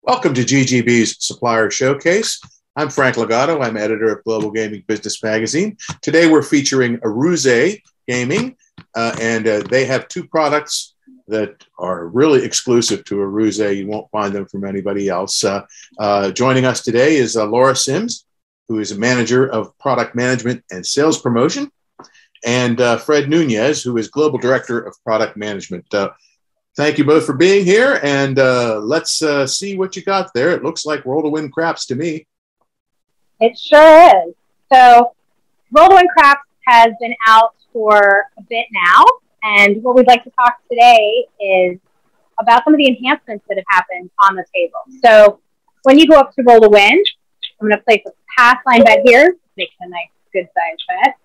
Welcome to GGB's Supplier Showcase. I'm Frank Legato. I'm editor of Global Gaming Business Magazine. Today we're featuring Aruze Gaming, and they have two products that are really exclusive to Aruze. You won't find them from anybody else. Joining us today is Laura Sims, who is a manager of product management and sales promotion, and Fred Nunez, who is global director of product management. Thank you both for being here, and let's see what you got there. It looks like Roll to Win Craps to me. It sure is. So Roll to Win Craps has been out for a bit now, and what we'd like to talk today is about some of the enhancements that have happened on the table. So when you go up to Roll to Win, I'm going to place a pass line bet here, make it a nice, good-sized bet.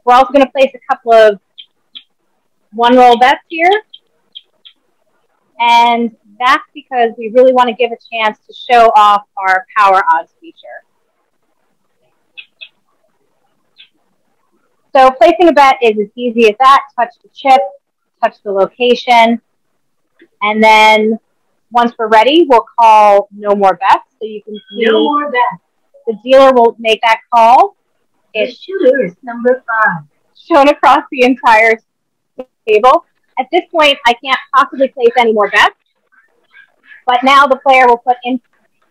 We're also going to place a couple of one-roll bets here, and that's because we really want to give a chance to show off our power odds feature. So placing a bet is as easy as that. Touch the chip, touch the location, and then once we're ready, we'll call no more bets. So you can see no more bets. The dealer will make that call. It's shooter number 5. Shown across the entire table. At this point, I can't possibly place any more bets, but now the player will put in,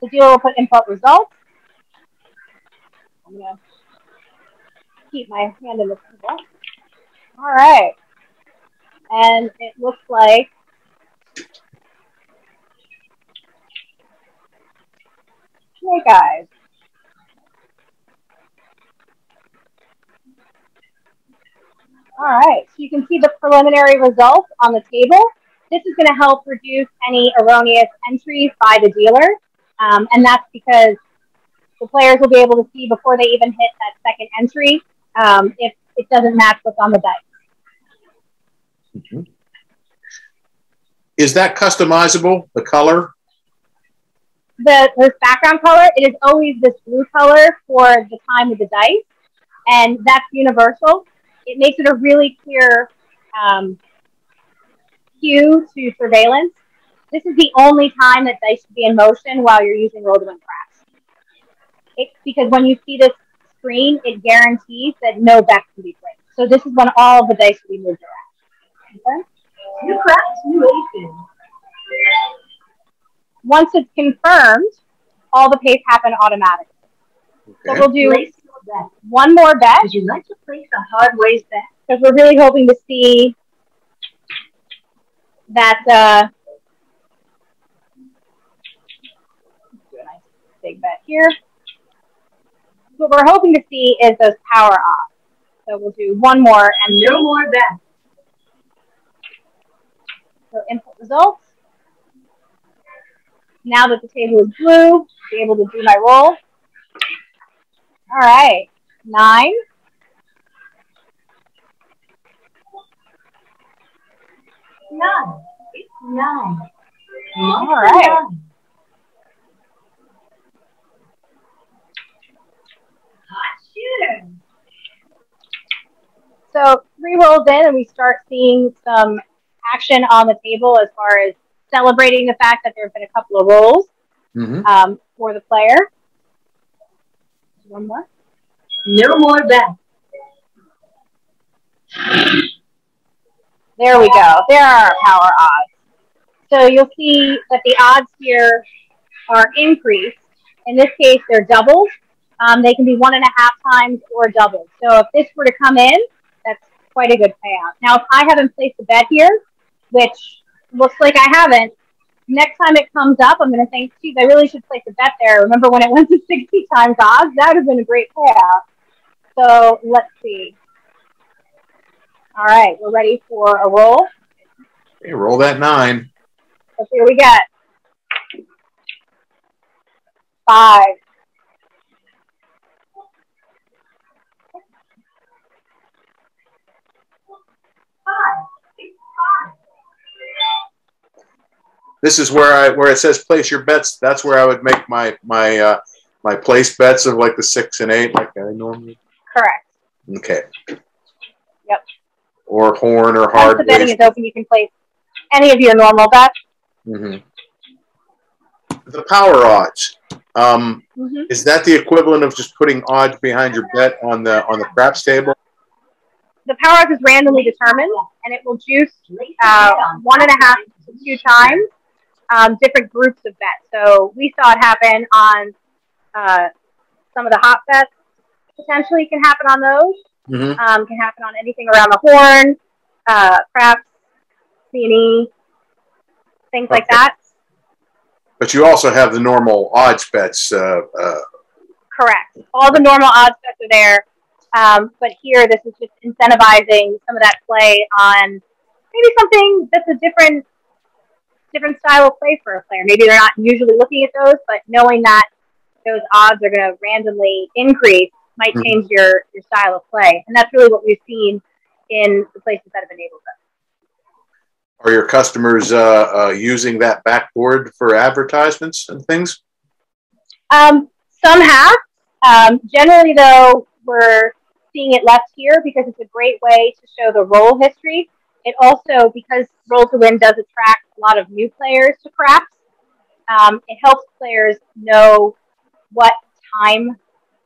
the dealer will put input results. I'm going to keep my hand in the table. All right. And it looks like hey guys. All right, so you can see the preliminary results on the table. This is going to help reduce any erroneous entries by the dealer, and that's because the players will be able to see before they even hit that second entry if it doesn't match what's on the dice. Mm-hmm. Is that customizable, the color? This background color, it is always this blue color for the time of the dice, and that's universal. It makes it a really clear cue to surveillance. This is the only time that dice should be in motion while you're using Roll to Win Craps. Because when you see this screen, it guarantees that no bets can be placed. So this is when all of the dice should be moved around. Okay? New craps, new aces. Once it's confirmed, all the pays happen automatically. Okay. So we'll do one more bet. Would you like to place a hard ways bet? Because we're really hoping to see that do a nice big bet here. What we're hoping to see is those power odds. So we'll do one more and no more bet. So input results. Now that the table is blue, I'll be able to do my roll. All right, 9. It's 9. All right. 9. Hot shooter. So 3 rolls in, and we start seeing some action on the table as far as celebrating the fact that there have been a couple of rolls for the player. One more. No more bets. There we go. There are our power odds. So you'll see that the odds here are increased. In this case, they're doubled. They can be 1.5 times or doubled. So if this were to come in, that's quite a good payout. Now, if I haven't placed a bet here, which looks like I haven't, next time it comes up, I'm going to think, geez, I really should place a bet there. Remember when it went to 60 times odds? That would have been a great payout. So let's see. All right, we're ready for a roll. Okay, roll that 9. Let's see what we get. 5. 5. It's 5. This is where it says place your bets. That's where I would make my place bets of like the 6 and 8, like I normally. Correct. Okay. Yep. Or horn or Once hard. the betting is open, you can place any of your normal bets. Mm-hmm. the power odds. Is that the equivalent of just putting odds behind your bet on the craps table? The power odds is randomly determined, and it will juice 1.5 to 2 times different groups of bets. So we saw it happen on some of the hot bets. Potentially can happen on those. Can happen on anything around the horn, craps, C&E, things like that. But you also have the normal odds bets. Correct. All the normal odds bets are there. But here, this is just incentivizing some of that play on maybe something that's a different style of play for a player. Maybe they're not usually looking at those, but knowing that those odds are going to randomly increase might change your style of play. And that's really what we've seen in the places that have enabled them. Are your customers using that backboard for advertisements and things? Some have. Generally, though, we're seeing it less here because it's a great way to show the roll history. It also, because Roll to Win does attract a lot of new players to craps, it helps players know what time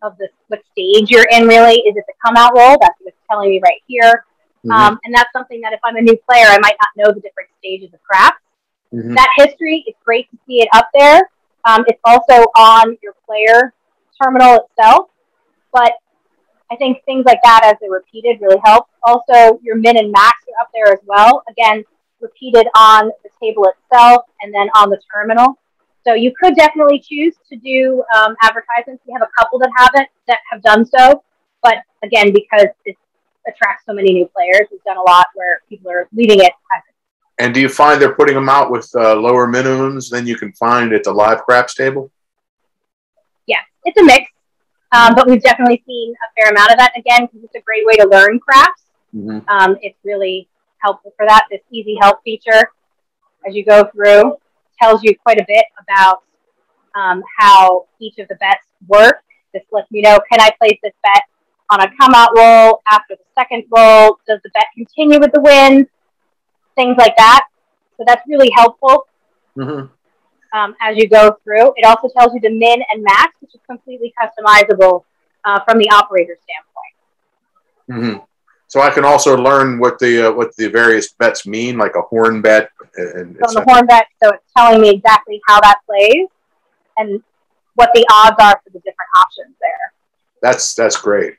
of what stage you're in, really. Is it the come out roll? That's what it's telling me right here. And that's something that if I'm a new player, I might not know the different stages of craps. That history, it's great to see it up there. It's also on your player terminal itself. But I think things like that, as they're repeated, really helps. Also, your min and max are up there as well. Again, repeated on the table itself and then on the terminal. So you could definitely choose to do advertisements. We have a couple that have done so. But again, because it attracts so many new players, we've done a lot where people are leaving it. And do you find they're putting them out with lower minimums than you can find at the live craps table? Yeah, it's a mix. But we've definitely seen a fair amount of that, again, because it's a great way to learn craps. It's really helpful for that. This easy help feature, as you go through, tells you quite a bit about how each of the bets work. This lets me know, can I place this bet on a come-out roll after the second roll? Does the bet continue with the win? Things like that. So that's really helpful. As you go through. It also tells you the min and max, which is completely customizable from the operator standpoint. So I can also learn what the various bets mean, like a horn bet. And so the horn bet, so it's telling me exactly how that plays and what the odds are for the different options there. That's great.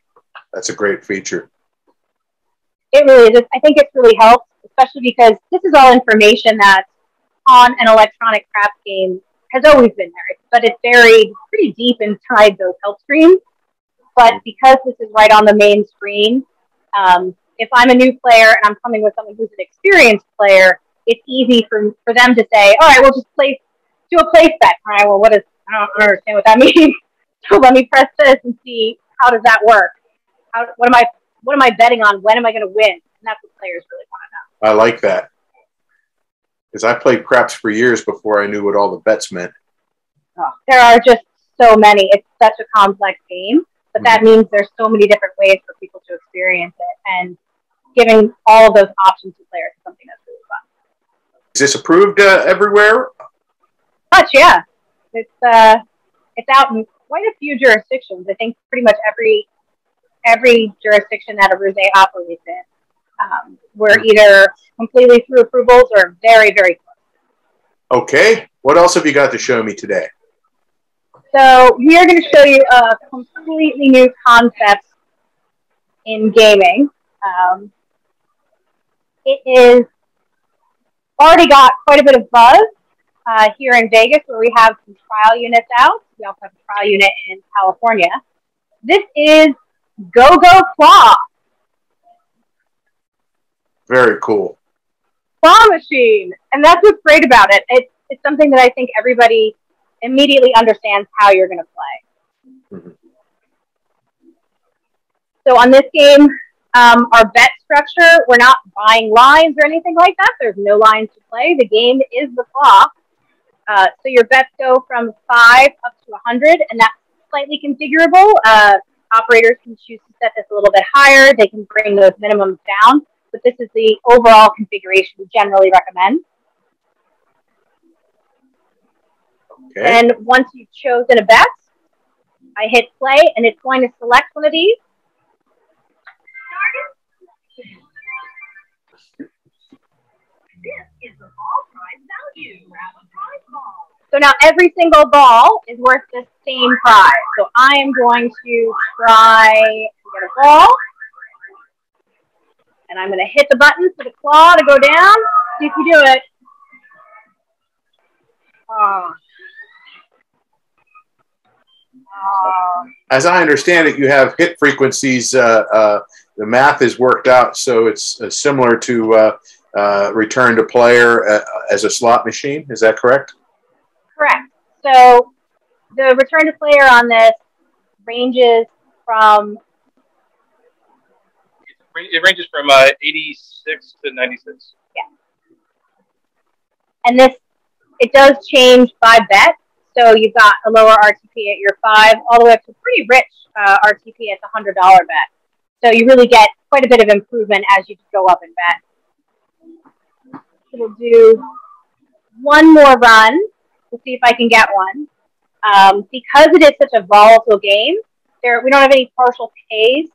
That's a great feature. It really is. I think it's really helped, especially because this is all information that's on an electronic craps game has always been there, but it's buried pretty deep inside those help screens. But because this is right on the main screen, if I'm a new player and I'm coming with someone who's an experienced player, it's easy for them to say, all right, we'll just do a place bet. All right, well, I don't understand what that means. So let me press this and see, how does that work? What am I betting on? When am I going to win? And that's what players really want to know. I like that. Because I played craps for years before I knew what all the bets meant. Oh, there are just so many. It's such a complex game, but that means there's so many different ways for people to experience it. And giving all of those options to players is something that's really fun. Is this approved everywhere? Much, yeah. It's out in quite a few jurisdictions. I think pretty much every jurisdiction that Aruze operates in. We're either completely through approvals or very, very close. Okay. What else have you got to show me today? So we are going to show you a completely new concept in gaming. It is already got quite a bit of buzz here in Vegas, where we have some trial units out. We also have a trial unit in California. This is Go-Go Claw. Very cool. Claw machine. And that's what's great about it. It's something that I think everybody immediately understands how you're going to play. So on this game, our bet structure, we're not buying lines or anything like that. There's no lines to play. The game is the claw. So your bets go from 5 up to 100, and that's slightly configurable. Operators can choose to set this a little bit higher. They can bring those minimums down. But this is the overall configuration we generally recommend. Okay. And once you've chosen a bet, I hit play, and it's going to select one of these. This is the ball prize value. Grab a prize ball. So now every single ball is worth the same prize. So I am going to try to get a ball. And I'm going to hit the button for the claw to go down. See if you do it. As I understand it, you have hit frequencies. The math is worked out, so it's similar to return to player as a slot machine. Is that correct? Correct. So the return to player on this ranges from... It ranges from 86 to 96. Yeah. And this, it does change by bet. So you've got a lower RTP at your 5, all the way up to pretty rich RTP at the $100 bet. So you really get quite a bit of improvement as you go up in bet. So we'll do one more run to see if I can get one. Because it is such a volatile game, we don't have any partial pays.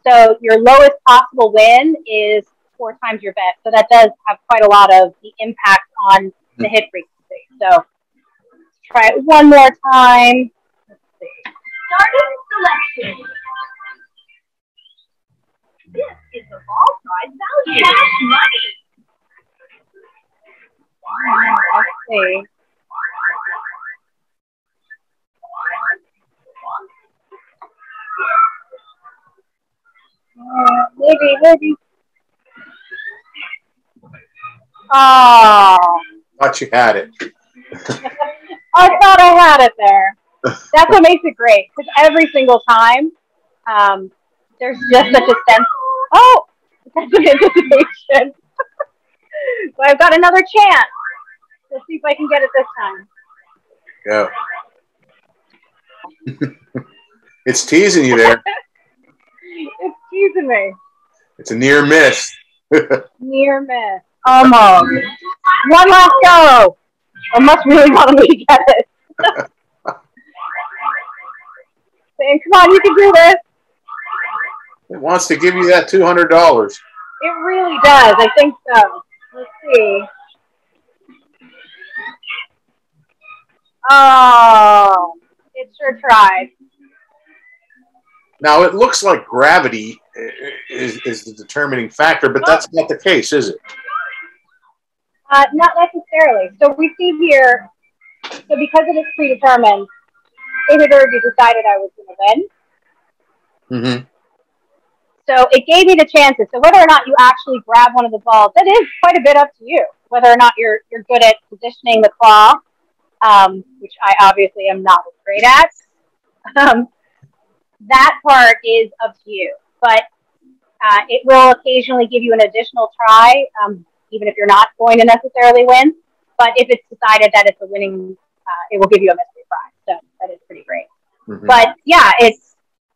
So your lowest possible win is 4 times your bet. So that does have quite a lot of the impact on the hit frequency. So let's try it one more time. Let's see. Starting selection. This is the ball prize value. Cash money. Let's see. Maybe. Oh. Thought you had it. I thought I had it there. That's what makes it great, because every single time, there's just such a sense. Oh, sense of anticipation. So I've got another chance. Let's see if I can get it this time. Go. It's teasing you there. It's teasing me. It's a near miss. Near miss. Almost. One last go. I must really want me to get it. Saying, come on, you can do this. It wants to give you that $200. It really does. I think so. Let's see. Oh, it sure tried. Now, it looks like gravity is the determining factor, but that's not the case, is it? Not necessarily. So we see here, so because it is predetermined, it had already decided I was going to win. Mm-hmm. So it gave me the chances. So whether or not you actually grab one of the balls, that is quite a bit up to you. Whether or not you're good at positioning the claw, which I obviously am not great at. That part is up to you. But it will occasionally give you an additional try, even if you're not going to necessarily win. But if it's decided that it's a winning, it will give you a mystery prize. So that is pretty great. Mm-hmm. But yeah, it's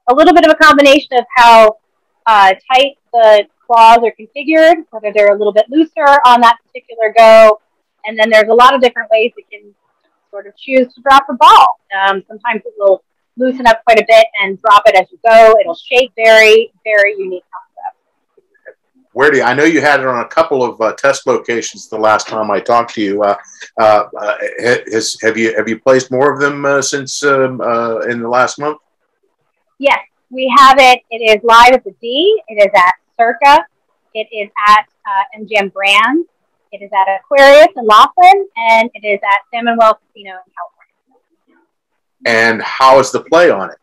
a little bit of a combination of how tight the claws are configured, whether they're a little bit looser on that particular go. And then there's a lot of different ways you can sort of choose to drop the ball. Sometimes it will loosen up quite a bit and drop it as you go. It'll shake. Very, very unique concept. Where do you, I know you had it on a couple of test locations the last time I talked to you. Have you placed more of them since in the last month? Yes, we have it. It is live at the D. It is at Circa. It is at MGM Brands. It is at Aquarius in Laughlin, and it is at San Manuel Casino in California. And how is the play on it?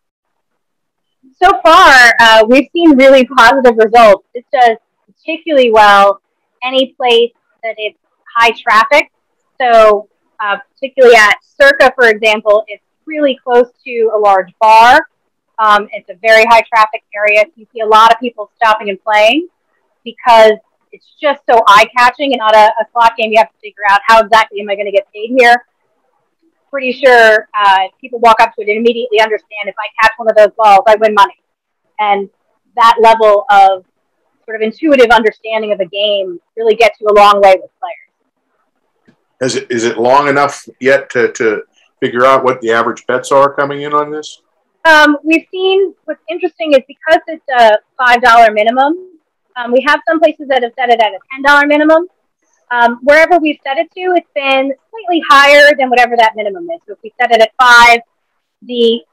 So far, we've seen really positive results. It does particularly well any place that it's high traffic. So particularly at Circa, for example, it's really close to a large bar. It's a very high traffic area. So you see a lot of people stopping and playing because it's just so eye-catching and not a slot game. You have to figure out how exactly am I going to get paid here. Pretty sure people walk up to it and immediately understand if I catch one of those balls, I win money. And that level of sort of intuitive understanding of the game really gets you a long way with players. Is it long enough yet to figure out what the average bets are coming in on this? We've seen what's interesting is because it's a $5 minimum, we have some places that have set it at a $10 minimum. Wherever we've set it to, it's been slightly higher than whatever that minimum is. So if we set it at 5, the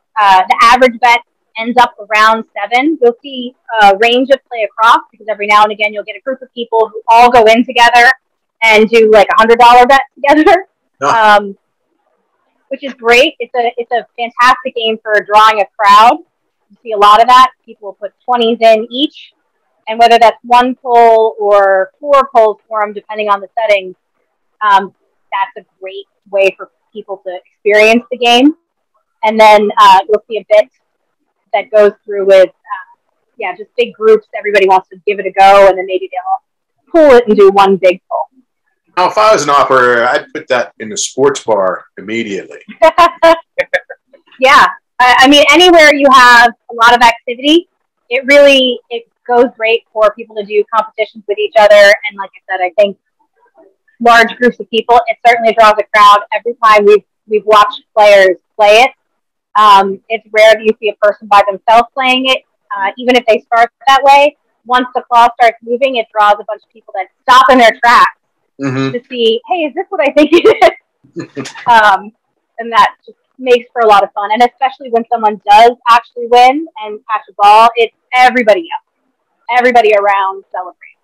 average bet ends up around 7. You'll see a range of play across because every now and again you'll get a group of people who all go in together and do like a $100 bet together, which is great. It's a fantastic game for drawing a crowd. You see a lot of that. People put 20s in each, and whether that's 1 pull or 4 pulls for them, depending on the settings, that's a great way for people to experience the game. And then you'll see a bit that goes through with, just big groups. Everybody wants to give it a go, and then maybe they'll pull it and do one big pull. Now, if I was an operator, I'd put that in the sports bar immediately. Yeah. I mean, anywhere you have a lot of activity, it goes great for people to do competitions with each other. And like I said, I think large groups of people, it certainly draws a crowd. Every time we've watched players play it, it's rare that you see a person by themselves playing it. Even if they start that way, once the claw starts moving, it draws a bunch of people that stop in their tracks to see, hey, is this what I think it is? And that just makes for a lot of fun. And especially when someone does actually win and catch a ball, it's everybody else. Everybody around celebrates.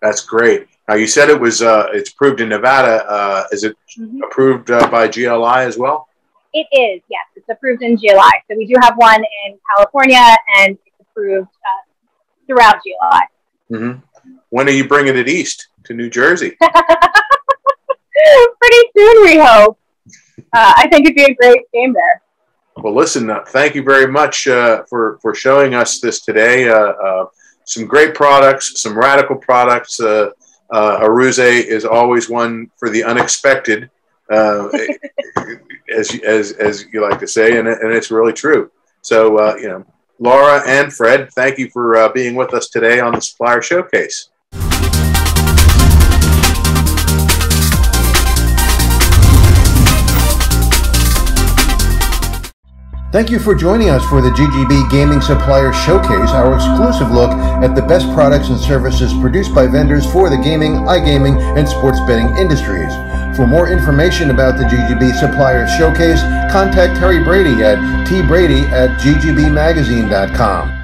That's great. Now, you said it was it's approved in Nevada. Is it approved by GLI as well? It is, yes. It's approved in GLI. So we do have one in California, and it's approved throughout GLI. When are you bringing it east to New Jersey? Pretty soon, we hope. I think it'd be a great game there. Well, listen, thank you very much for showing us this today. Some great products, some radical products. Aruze is always one for the unexpected, as you like to say, and it's really true. So, Laura and Fred, thank you for being with us today on the Supplier Showcase. Thank you for joining us for the GGB Gaming Supplier Showcase, our exclusive look at the best products and services produced by vendors for the gaming, iGaming, and sports betting industries. For more information about the GGB Supplier Showcase, contact Terry Brady at tbrady@ggbmagazine.com.